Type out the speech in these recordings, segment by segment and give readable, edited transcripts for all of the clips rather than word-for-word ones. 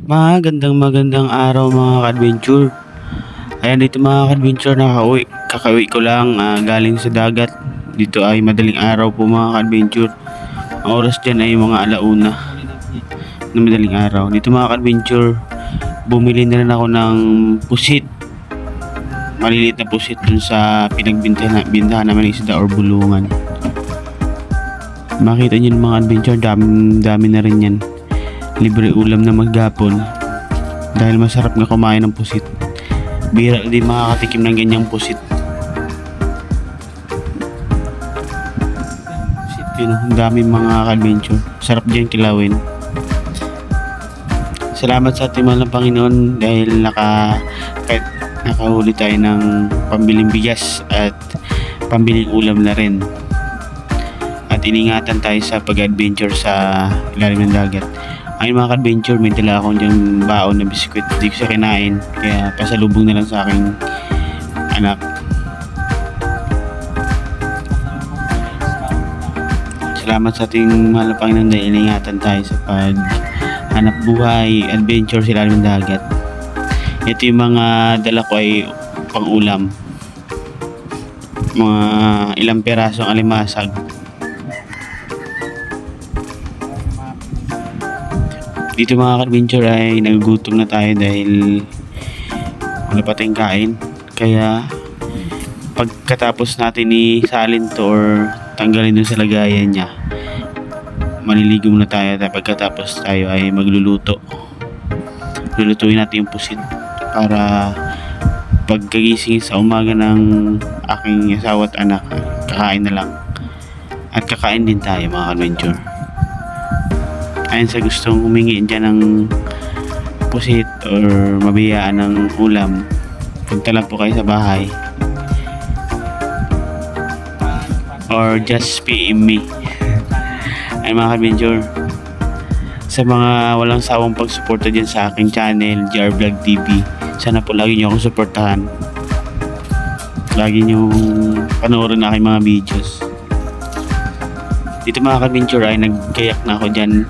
Magandang araw mga ka-adventure. Ayan dito mga ka-adventure, kakauwi ko lang galing sa dagat. Dito ay madaling araw po mga ka-adventure. Ang oras dyan ay mga alauna na madaling araw. Dito mga ka-adventure, bumili na rin ako ng pusit. Maliliit na pusit dun sa pinagbintahan naman ng isda or bulungan. Makita nyo mga adventure, dami na rin yan. Libre ulam na maghapon dahil masarap nga kumain ng pusit. Bihira din makakatikim ng ganyang pusit. Yun, ang daming mga adventure. Sarap dyan kilawin. Salamat sa ating mahal na Panginoon dahil kahit nakahuli tayo ng pambiling bigas at pambiling ulam na rin. At iningatan tayo sa pag-adventure sa ilalim ng dagat. Ayun mga ka-adventure, may dala akong diyang baon na biskwit. Hindi ko siya kinain, kaya pasalubong na lang sa aking anak. Salamat sa ating mahal na Panginoon dahil iningatan tayo sa paghanap buhay, adventure sa ilalim ng dagat. Ito yung mga dala ko ay pang-ulam. Mga ilang perasong alimasag. Dito mga ka-adventure ay nagugutom na tayo dahil wala pa tayong kain. Kaya pagkatapos natin isalin to or tanggalin dun sa lagayan niya, maliligo muna tayo. Pagkatapos tayo ay magluluto. Lulutuin natin yung pusit para pagkagising sa umaga ng aking asawa at anak, kakain na lang. At kakain din tayo mga ka-adventure. Ayon sa gustong humingi dyan ng pusit or mabiyaan ng ulam, punta lang po kayo sa bahay or just PM me. Ay mga ka-adventure, sa mga walang sawang pagsuporta dyan sa aking channel GR Vlog TV, sana po lagi nyo akong suportahan, lagi nyo panoorin na aking mga videos. Dito mga ka-adventure ay nagkayak na ako dyan.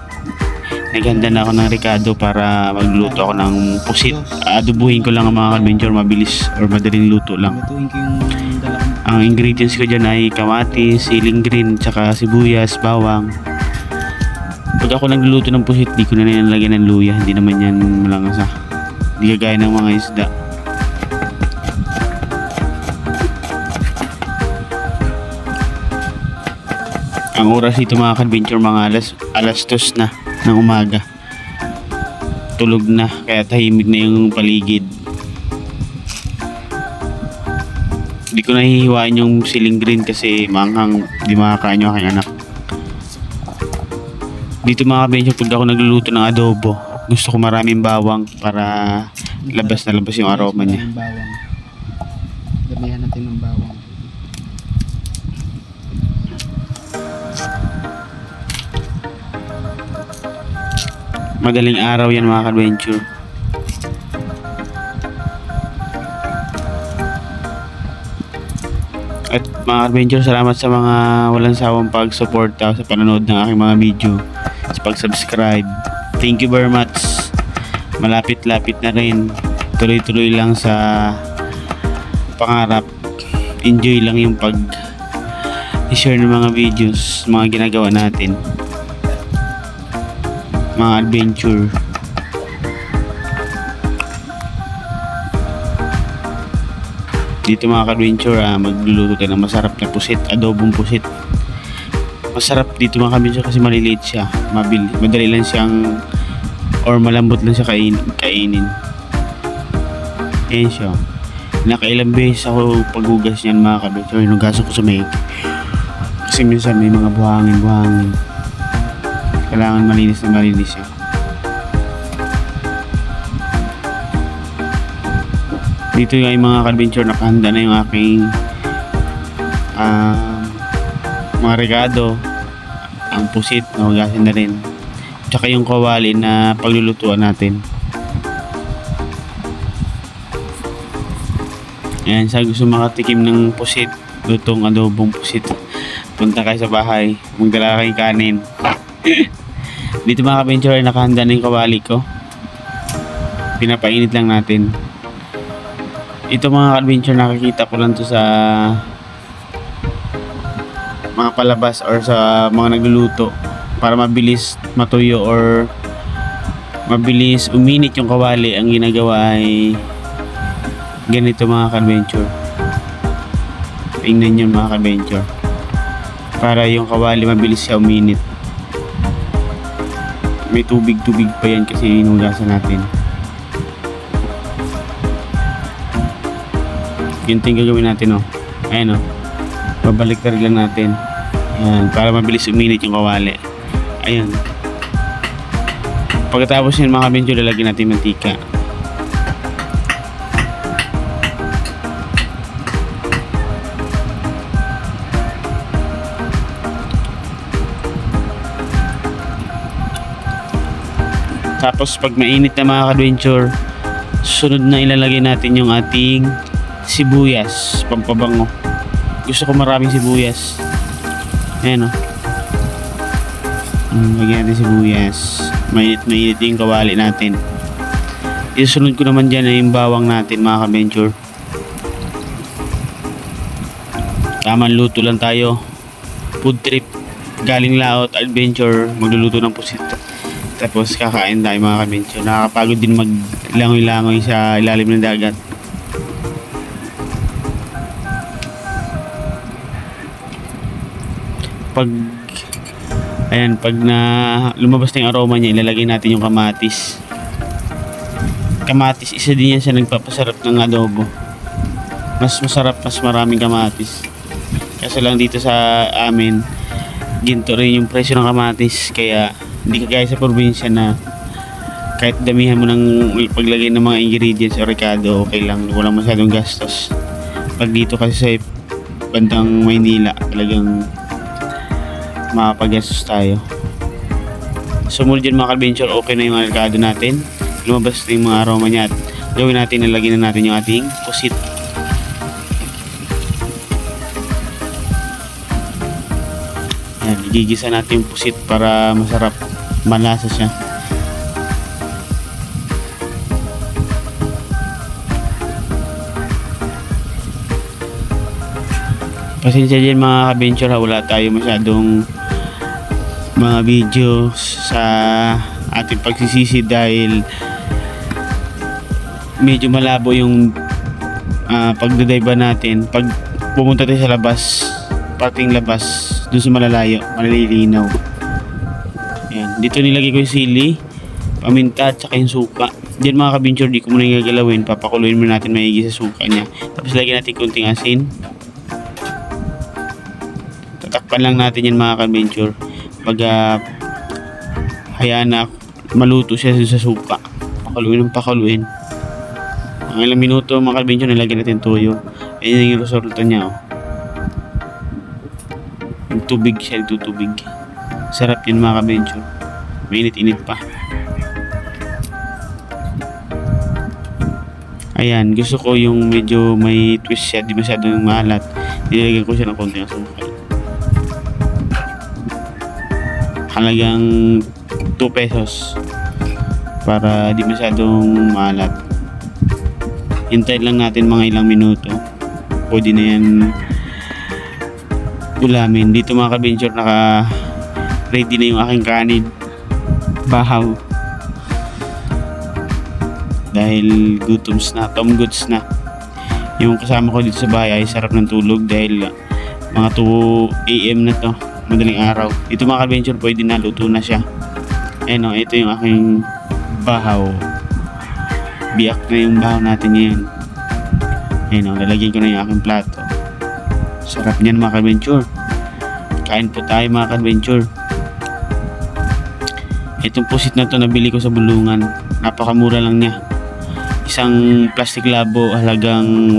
Naghanda na ako ng rekado para magluto ako ng pusit. Adobuhin ko lang ang mga ka-adventure, mabilis or madaling luto lang. Ang ingredients ko dyan ay kamatis, siling green, tsaka sibuyas, bawang. Pag ako nagluluto ng pusit, di ko na nilalagyan ng luya. Hindi naman yan malangasa. Hindi kagaya ng mga isda. Ang oras dito mga ka-adventure, mga alas 2 na ng umaga. Tulog na, kaya tahimik na yung paligid. Hindi ko nahihiwain yung siling green kasi maanghang, di makakain yung aking anak. Dito mga ka-adventure, pag ako nagluluto ng adobo, gusto ko maraming bawang para labas na labas yung aroma niya. Damihan natin ng bawang. Madaling araw yan mga ka-adventure. At mga ka-adventure, salamat sa mga walang sawang pag-suporta sa panonood ng aking mga video, sa pag-subscribe. Thank you very much. Malapit-lapit na rin. Tuloy-tuloy lang sa pangarap. Enjoy lang yung pag-share ng mga videos, mga ginagawa natin, mga adventure. Dito mga ka-adventure, magluluto tayo ng masarap na pusit, adobong pusit. Masarap dito mga ka-adventure kasi maliliit siya, madali lang siyang or malambot lang siya kainin. Ayan siya. Nakailang beses ako paghugas niyan mga ka-adventure, hinugasan ko sa maig kasi minsan may mga buhangin. Kailangan malinis na malinis siya. Dito yung mga ka-adventure, nakahanda na yung aking mga regado. Ang pusit, nahugasan na rin. Tsaka yung kawali na paglulutuan natin. Ayan, sa gusto makatikim ng pusit, lutong adobong pusit, punta kayo sa bahay, magdala kayong kanin. Dito mga ka-adventure, nakahanda na yung kawali ko. Pinapainit lang natin. Ito mga ka-adventure, nakikita ko lang to sa mga palabas or sa mga nagluluto para mabilis matuyo or mabilis uminit yung kawali. Ang ginagawa ay ganito mga ka-adventure. Tingnan nyo mga ka-adventure, para yung kawali mabilis siya uminit. May tubig-tubig pa yan kasi inugasan natin. Ganito yung gagawin natin, oh. Ayan, oh. Babaliktad lang natin. Ayan, para mabilis uminit yung kawali. Ayan. Pagkatapos yun mga ka-adventure, lalagyan natin mantika. Tapos pag mainit na mga ka-adventure, sunod na ilalagay natin yung ating sibuyas, pampabango. Gusto ko maraming sibuyas. Ayan, oh. Lagyan natin sibuyas. Mainit yung kawali natin. Isunod ko naman dyan ay yung bawang natin mga ka-adventure. Tamang luto lang tayo. Food trip. Galing laot, adventure. Magluluto ng pusit. Tapos kakain tayo mga ka-adventure. Nakakapagod din maglangoy-langoy sa ilalim ng dagat. Pag na lumabas na yung aroma niya, ilalagay natin yung kamatis. Kamatis, isa din yan sa nagpapasarap ng adobo. Mas masarap, mas maraming kamatis. Kasi lang dito sa amin, ginto rin yung presyo ng kamatis. Kaya hindi kagaya sa probinsya na kahit damihan mo ng paglagay ng mga ingredients o rekado, okay lang, walang masyadong gastos. Pag dito kasi sa bandang Maynila, talagang makapagastos tayo. Sumunod dyan mga ka-adventure, okay na yung rekado natin. Lumabas na yung mga aroma niya at gawin natin, nalagyan na natin yung ating pusit. Ayan, igigisa natin yung pusit para masarap, malasa siya. Pasensya dyan mga ka-adventure, wala tayo masyadong mga videos sa ating pagsisisi dahil medyo malabo yung pagdadayba natin. Pag pumunta tayo sa labas, parting labas, doon sa malalayo, malilinaw. Ayan, dito nilagay ko yung sili, paminta at saka yung suka. Diyan mga ka-adventure, di ko muna yung gagalawin, papakuluin muna natin maigi sa suka niya. Tapos lagyan natin kunting asin. Tatakpan lang natin yan mga ka-adventure. Pag hayaan na maluto siya sa suka, pakaluin. Ang ilang minuto mga ka-adventure, nilagyan natin toyo. Ayan yung resulta niya, oh. Yung tubig siya, tubig. Sarap yun mga ka-adventure. Mainit-init pa. Ayan, gusto ko yung medyo may twist siya, di masyadong maalat. Nilagyan ko siya ng konting asukal. Halagang 2 pesos para di masyadong maalat. Hintayin lang natin mga ilang minuto, pwede na yan ulamin. Dito mga ka-adventure, naka ready na yung aking kanin, bahaw, dahil gutoms na, tom goods na. Yung kasama ko dito sa bahay ay sarap ng tulog dahil mga 2 AM na to, madaling araw. Ito mga ka-adventure, pwede na, luto na siya. Ayun, oh, ito yung aking bahaw. Biyak na yung bahaw natin ngayon. Ayun, oh, lalagyan ko na yung aking plato. Sarap niyan mga ka-adventure. Kain po tayo mga ka-adventure. Itong pusit na to nabili ko sa Bulungan. Napakamura lang niya. Isang plastic labo halagang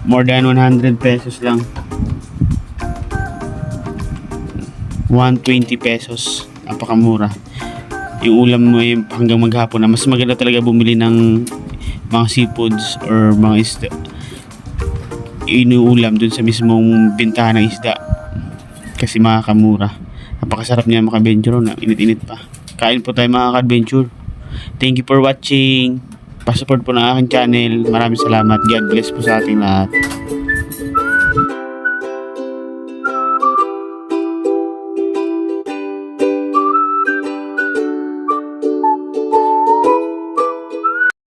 more than 100 pesos lang. 120 pesos. Napakamura. Yung ulam mo ay hanggang maghapon na. Mas maganda talaga bumili ng mga seafoods or mga isda. Inuulam dun sa mismong bintahan ng isda. Kasi makakamura. Napakasarap niya mga ka-adventure na init-init pa. Kain po tayo mga ka-adventure. Thank you for watching. Pasupport po ng aking channel. Maraming salamat. God bless po sa ating lahat.